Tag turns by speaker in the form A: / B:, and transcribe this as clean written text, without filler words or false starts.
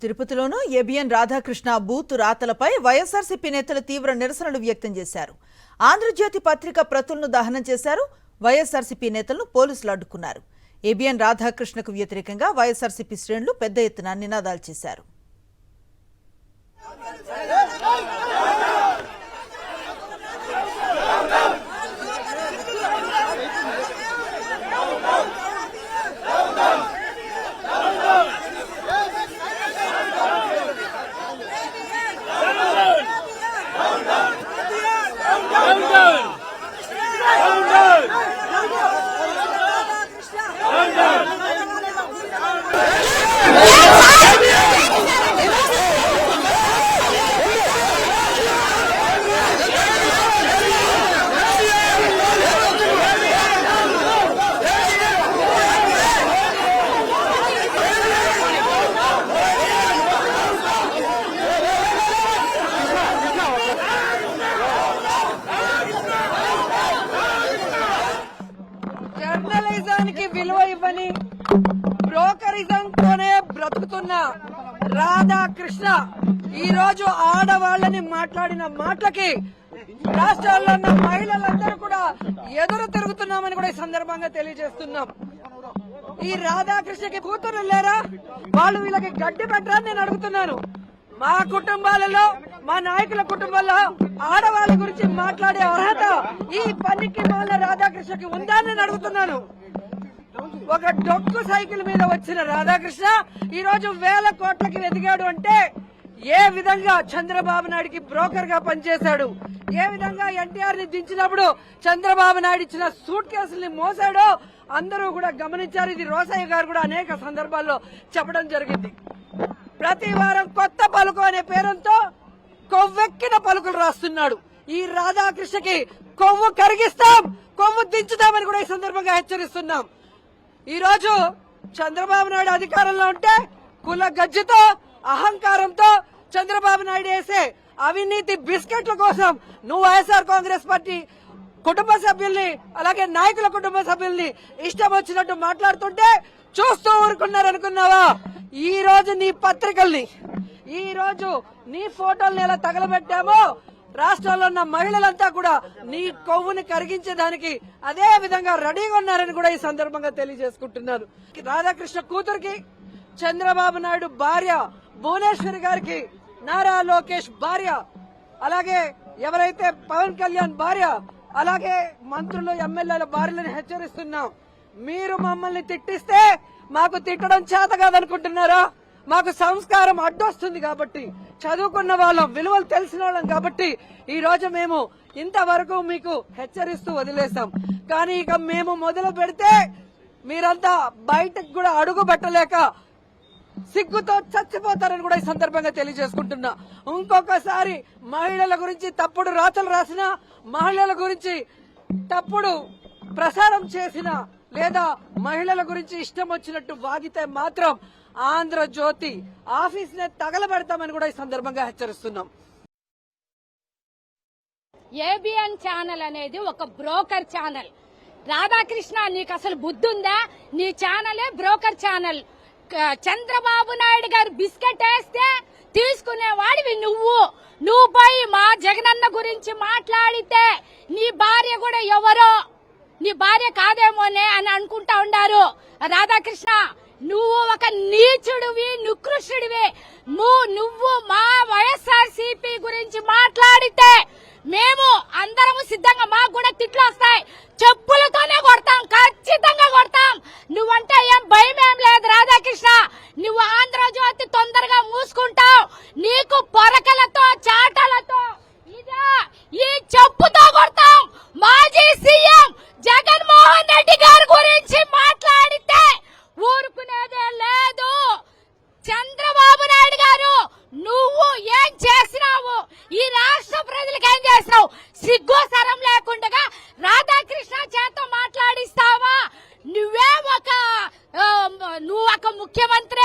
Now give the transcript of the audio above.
A: తిరుపతిలోనూ ABN Radhakrishna booth రాతలపై YSRCP నేతలు తీవ్ర నిరసనలు వ్యక్తం చేశారు. ఆంధ్రజ్యోతి పత్రిక ప్రతులను దహనం చేశారు. వైఎస్ఆర్సీపీ నేతలను పోలీసులు అడ్డుకున్నారు. ఏబిఎన్ రాధాకృష్ణకు వ్యతిరేకంగా వైఎస్ఆర్సీపీ శ్రేణులు పెద్ద ఎత్తున నినాదాలు చేశారు.
B: జర్నలిజానికి విలువ ఇవ్వని బ్రోకరిజంతోనే బ్రతుకుతున్న రాధాకృష్ణ ఈ రోజు ఆడవాళ్లని మాట్లాడిన మాటలకి రాష్ట్రాల్లో ఉన్న మహిళలందరూ కూడా ఎదురు తిరుగుతున్నామని కూడా ఈ సందర్భంగా తెలియజేస్తున్నాం. ఈ రాధాకృష్ణకి కూతురు లేరా? వాళ్ళు వీళ్ళకి గడ్డి పెట్టరా నేను అడుగుతున్నాను. మా కుటుంబాలలో మా నాయకుల కుటుంబాల్లో ఆడవాళ్ళ గురించి మాట్లాడే అర్హత ఈ పనికి మాల రాధాకృష్ణకి ఉందా నేను అడుగుతున్నాను. ఒక డొక్కు సైకిల్ మీద వచ్చిన రాధాకృష్ణ ఈ రోజు వేల కోట్లకి ఎదిగాడు అంటే ఏ విధంగా చంద్రబాబు నాయుడికి బ్రోకర్ గా పనిచేశాడు, ఏ విధంగా ఎన్టీఆర్ ని దించినప్పుడు చంద్రబాబు నాయుడు ఇచ్చిన సూట్ కేసుల్ని మోసాడో అందరూ కూడా గమనించారు. ఇది రోసయ్య గారు కూడా అనేక సందర్భాల్లో చెప్పడం జరిగింది. ప్రతి వారం కొత్త పలుకు అనే పేరుతో కొవ్వెక్కిన పలుకులు రాస్తున్నాడు. ఈ రాధాకృష్ణకి కొవ్వు కరిగిస్తాం, కొవ్వు దించుతామని కూడా ఈ సందర్భంగా హెచ్చరిస్తున్నాం. ఈ రోజు చంద్రబాబు నాయుడు అధికారంలో ఉంటే కుల గజ్జితో అహంకారంతో చంద్రబాబు నాయుడు వేసే అవినీతి బిస్కెట్ల కోసం నువ్వు వైఎస్ఆర్ కాంగ్రెస్ పార్టీ కుటుంబ సభ్యుల్ని అలాగే నాయకుల కుటుంబ సభ్యుల్ని ఇష్టం వచ్చినట్టు మాట్లాడుతుంటే చూస్తూ ఊరుకున్నారనుకున్నావా? ఈ రోజు నీ పత్రికల్ని, ఈ రోజు నీ ఫోటోల్ని ఎలా తగలబెట్టామో రాష్ట్రంలో ఉన్న మహిళలంతా కూడా నీ కొవ్వుని కరిగించడానికి అదే విధంగా రెడీగా ఉన్నారని కూడా ఈ సందర్భంగా తెలియజేసుకుంటున్నారు. రాధాకృష్ణ కూతురికి చంద్రబాబు నాయుడు భార్య భువనేశ్వరి గారికి నారా లోకేష్ భార్య, అలాగే ఎవరైతే పవన్ కళ్యాణ్ భార్య, అలాగే మంత్రులు ఎమ్మెల్యేల భార్యలను హెచ్చరిస్తున్నాం. మీరు మమ్మల్ని తిట్టిస్తే మాకు తిట్టడం చేత కాదనుకుంటున్నారా? మాకు సంస్కారం అడ్డొస్తుంది కాబట్టి, చదువుకున్న వాళ్ళం, విలువలు తెలిసిన వాళ్ళం కాబట్టి ఈ రోజు మేము ఇంతవరకు మీకు హెచ్చరిస్తూ వదిలేసాం. కానీ ఇక మేము మొదలు పెడితే మీరంతా బయటకు కూడా అడుగు పెట్టలేక సిగ్గుతో చచ్చిపోతారని కూడా ఈ సందర్భంగా తెలియజేసుకుంటున్నా. ఇంకొకసారి మహిళల గురించి తప్పుడు రాతలు రాసిన, మహిళల గురించి తప్పుడు ప్రసారం చేసిన లేదా మహిళల గురించి ఇష్టం వచ్చినట్టు వాగితే మాత్రం ఆంధ్రజ్యోతి ఆఫీస్ నే తగలబెడతామని కూడా ఈ సందర్భంగా హెచ్చరిస్తున్నాం.
C: ఏబిఎన్ ఛానల్ అనేది ఒక బ్రోకర్ ఛానల్. రాధాకృష్ణ, నీకు అసలు బుద్ధి ఉందా? నీ ఛానలే బ్రోకర్ ఛానల్. చంద్రబాబు నాయుడు గారు బిస్కెట్ వేస్తే తీసుకునేవాడివి నువ్వు పోయి మా జగనన్న గురించి మాట్లాడితే నీ భార్య కూడా ఎవరో, నీ భార్య కాదేమోనే అని అనుకుంటా ఉండారు. రాధాకృష్ణ, నువ్వు ఒక నీచుడివి, నికృష్టుడివి. నువ్వు మా వైఎస్ఆర్సీపీ గురించి మాట్లాడితే మేము అందరము సిద్ధంగా, మాకు కూడా తిట్లు వస్తాయి, చెప్పులతోనే కొడతాం, ఖచ్చితంగా కొడతాం. నువ్వంటే ఏం భయం ఏం లేదు రాధాకృష్ణ. నువ్వు ఆంధ్రజ్యోతి తొందరగా మూసుకుంటావు. నీకు పొరకలతో చాటలతో ఈ చెప్పుతో కొడతాం. మాజీ సీఎం జగన్మోహన్ రెడ్డి గారి గురించి మాట్లాడితే ఊరుకునేదే లేదు. చంద్రబాబు నాయుడు గారు, నువ్వు ఏం చేసినావు? ఈ రాష్ట్ర ప్రజలకు ఏం చేసినావు? సిగ్గు సరం లేకుండా రాధాకృష్ణ చేత మాట్లాడిస్తావా? నువ్వు ఒక ముఖ్యమంత్రి